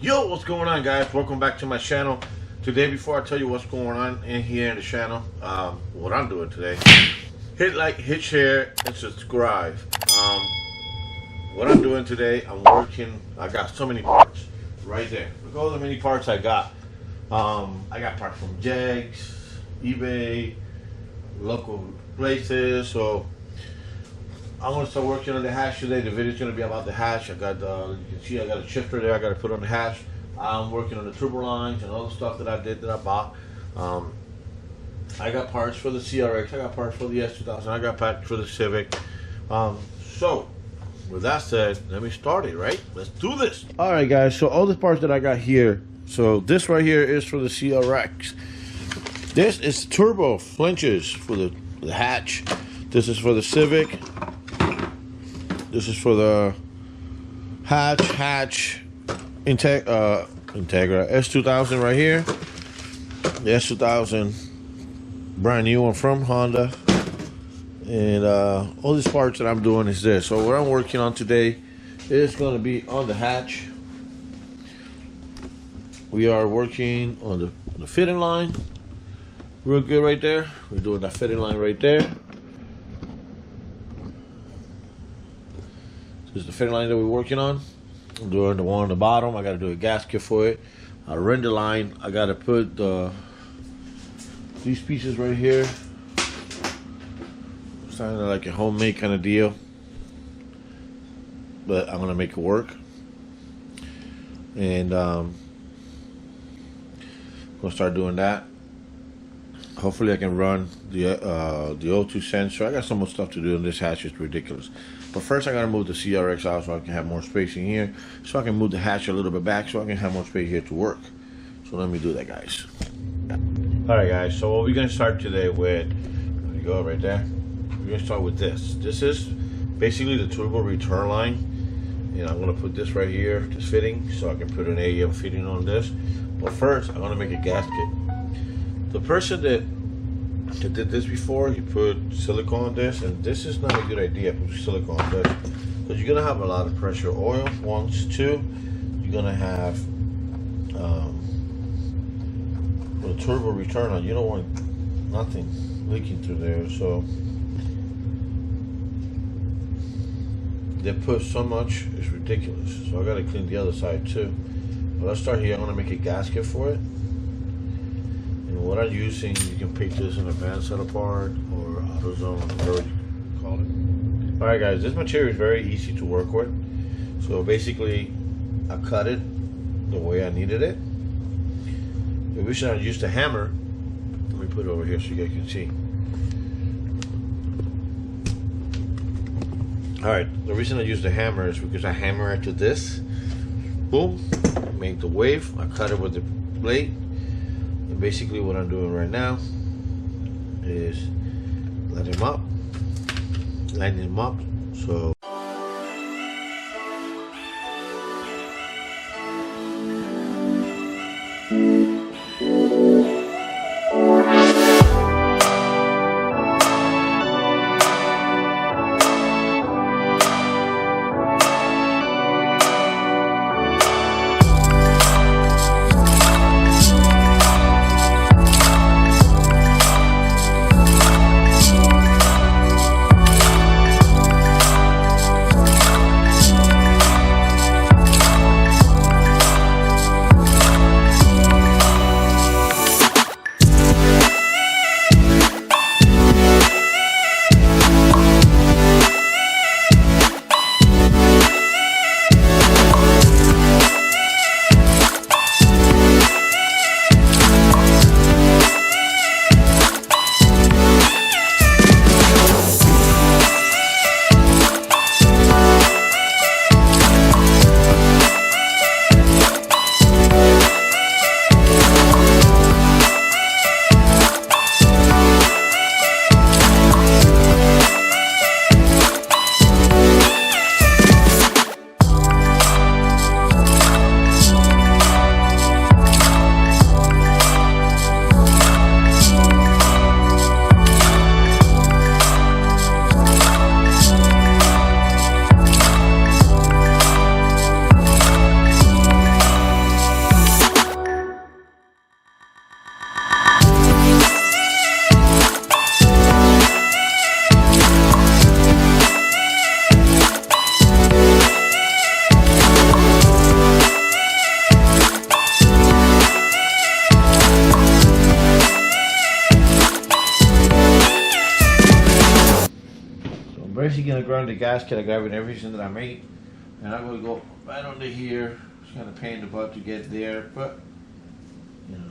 Yo, what's going on, guys? Welcome back to my channel. Today, before I tell you what's going on in here in the channel, what I'm doing today, hit like, hit share, and subscribe. What I'm doing today, I got so many parts right there. Look at all the many parts I got. I got parts from Jegs, eBay, local places. So I'm gonna start working on the hatch today. The video's gonna be about the hatch. I got, you can see I got a shifter there. I got to put on the hatch. I'm working on the turbo lines and all the stuff that I bought. I got parts for the CRX. I got parts for the S2000. I got parts for the Civic. So with that said, let me start it. Right? Let's do this. All right, guys. So all the parts that I got here. So this right here is for the CRX. This is turbo flinches for the hatch. This is for the Civic. This is for the hatch Integra S2000 right here. The S2000, brand new one from Honda. And all these parts that I'm doing is this. So what I'm working on today is going to be on the hatch. We are working on the fitting line. Real good right there. We're doing that fitting line right there. This is the fitting line that we're working on. I'm doing the one on the bottom. I got to do a gasket for it. A render line. I got to put these pieces right here. It's kind of like a homemade kind of deal, but I'm gonna make it work. And I'm gonna start doing that. Hopefully I can run the O2 sensor. I got so much stuff to do in this hatch, it's ridiculous. But first I gotta move the CRX out so I can have more space in here. So I can move the hatch a little bit back so I can have more space here to work. So let me do that, guys. Alright, guys, so what we're gonna start today with, there you go right there. We're gonna start with this. This is basically the turbo return line. And I'm gonna put this right here, this fitting, so I can put an AEM fitting on this. But first, I'm gonna make a gasket. The person that did this before, you put silicone on this, and this is not a good idea, put silicone on this, because you're gonna have a lot of pressure oil, once, two, you're gonna have with a turbo return on, you don't want nothing leaking through there, so they put so much, it's ridiculous. So I gotta clean the other side too. But let's start here. I'm gonna make a gasket for it. And what I'm using, you can pick this in advanced set apart or AutoZone, whatever you call it. Alright guys, this material is very easy to work with. So basically, I cut it the way I needed it. The reason I used a hammer, let me put it over here so you guys can see. Alright, the reason I use the hammer is because I hammer it to this. Boom, make the wave. I cut it with the blade. And basically what I'm doing right now is line him up. So basically gonna grind the gasket. I grabbed everything that I made, and I'm gonna go right under here. It's kind of pain in the butt to get there, but you know.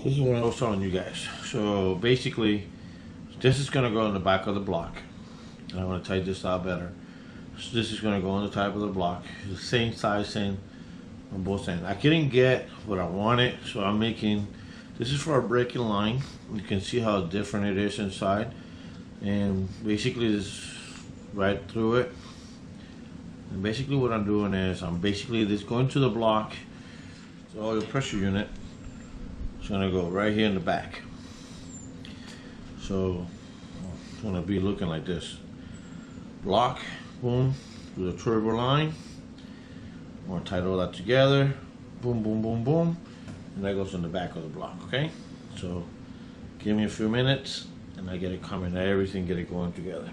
This is what I was telling you guys. So basically, this is gonna go on the back of the block. And I'm gonna tighten this out better. So this is gonna go on the top of the block. The same size thing on both ends. I couldn't get what I wanted, so I'm making, this is for a breaking line. You can see how different it is inside. And basically this right through it. And basically what I'm doing is, I'm basically just going to the block. So all your pressure unit. It's gonna go right here in the back. So it's gonna be looking like this. Block, boom, through the turbo line. I'm gonna tie all that together. Boom, boom, boom, boom. And that goes in the back of the block, okay? So give me a few minutes and I get it coming, everything get it going together.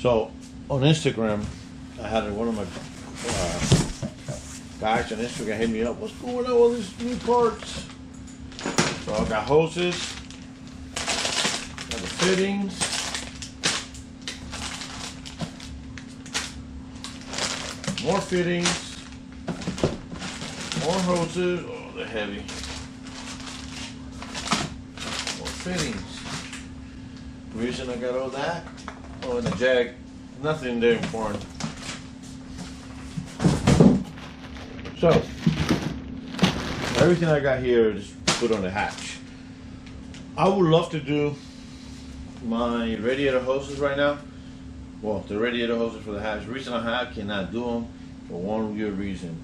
So on Instagram, I had one of my guys on Instagram hit me up. What's going on with all these new parts? So I got hoses, got the fittings, more fittings, more hoses. Oh, they're heavy. More fittings. The reason I got all that. Oh, and the jag, nothing there important. So, everything I got here is put on the hatch. I would love to do my radiator hoses right now. Well, the radiator hoses for the hatch. The reason I cannot do them, for one good reason.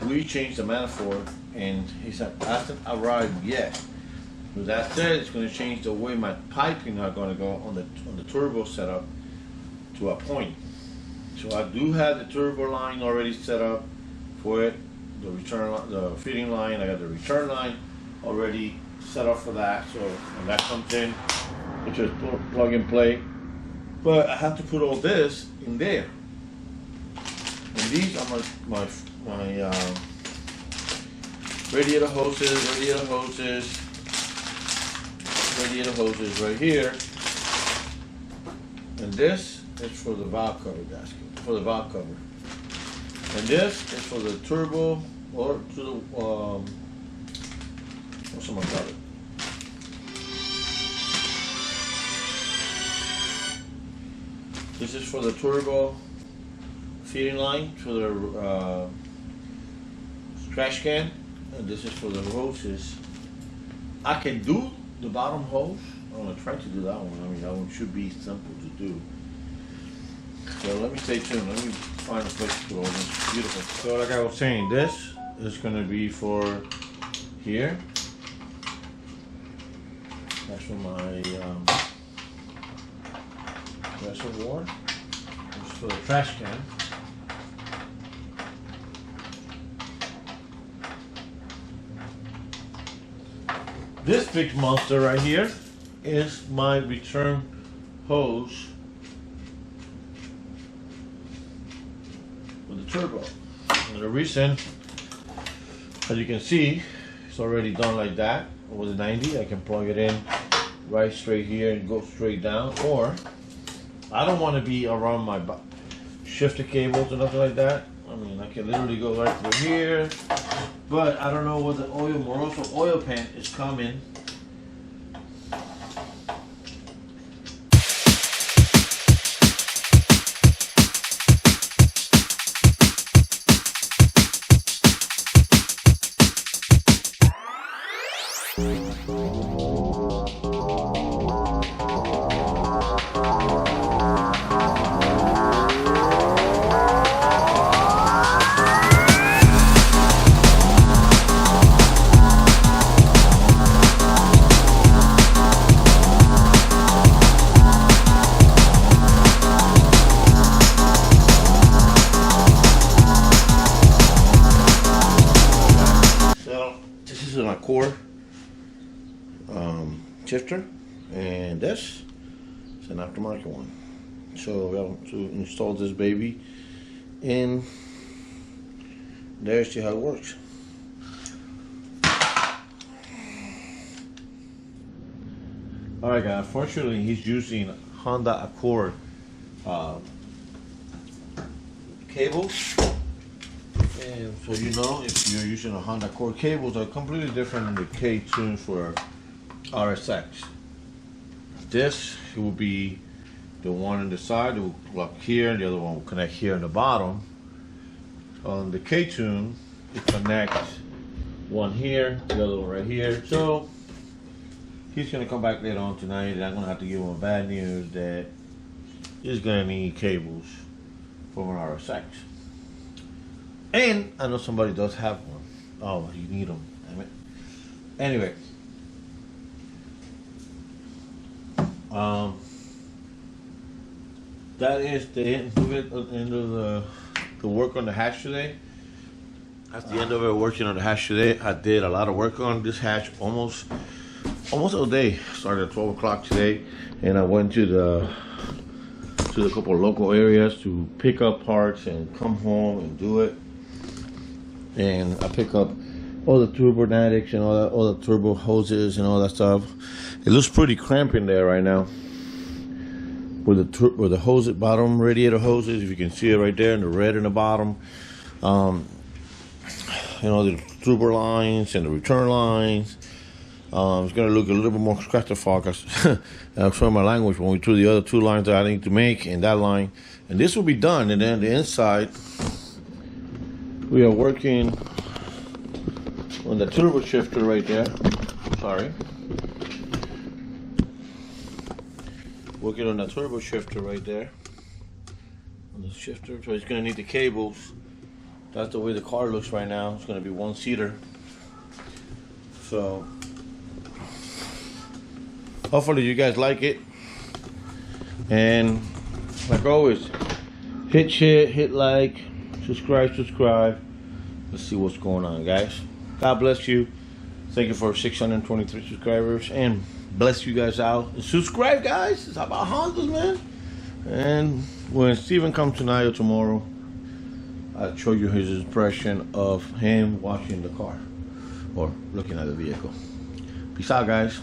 We changed the manifold and he said, hasn't arrived yet. With that said, it's going to change the way my piping are going to go on the turbo setup to a point. So I do have the turbo line already set up for it, the feeding line. I got the return line already set up for that. So when that comes in, it's just plug and play. But I have to put all this in there. And these are my radiator hoses right here. And this is for the valve cover gasket, for the valve cover. And this is for the turbo, or to the, what's someone call it? This is for the turbo feeding line, for the trash can, and this is for the hoses. I can do the bottom hose. I'm gonna try to do that one. I mean, that one should be simple to do. So let me stay tuned. Let me find a place to put all this beautiful. So like I was saying, this is gonna be for here. That's for my reservoir. This is for the trash can. This big monster right here is my return hose for the turbo. And the reason, as you can see, it's already done like that. With the 90, I can plug it in right straight here and go straight down. Or I don't want to be around my shifter cables or nothing like that. I mean, I can literally go right through here. But I don't know what the Moroso oil pan is coming. Core shifter, and this is an aftermarket one. So we have to install this baby in there, see how it works. Alright guys, unfortunately he's using Honda Accord cables. And so you know, if you're using a Honda Accord, cables are completely different than the K24 for RSX. This will be the one on the side, it will plug here, and the other one will connect here in the bottom. On the K-Tune, it connects one here, the other one right here. So he's gonna come back later on tonight, and I'm gonna have to give him a bad news that he's gonna need cables for an RSX. And I know somebody does have one. Oh, you need them, damn it. Anyway, that is the end of the work on the hatch today. That's the end of it, working on the hatch today. I did a lot of work on this hatch almost all day. Started at 12 o'clock today, and I went to a couple of local areas to pick up parts and come home and do it. And I pick up all the turbonatics and all the turbo hoses and all that stuff. It looks pretty cramped in there right now. With the hose at bottom, radiator hoses, if you can see it right there, and the red in the bottom. You know, the turbo lines and the return lines. It's gonna look a little bit more scratchified, because I'm showing my language when we do the other two lines that I need to make in that line. And this will be done, and then the inside, we are working on the turbo shifter right there. Sorry. Working on the turbo shifter right there. the shifter. So he's gonna need the cables. That's the way the car looks right now. It's gonna be one-seater. So hopefully you guys like it. And like always, hit share, hit like, subscribe. Let's see what's going on, guys. God bless you. Thank you for 623 subscribers, and bless you guys out. And subscribe, guys. It's about Hondas, man. And when Steven comes tonight or tomorrow, I'll show you his impression of him washing the car or looking at the vehicle. Peace out, guys.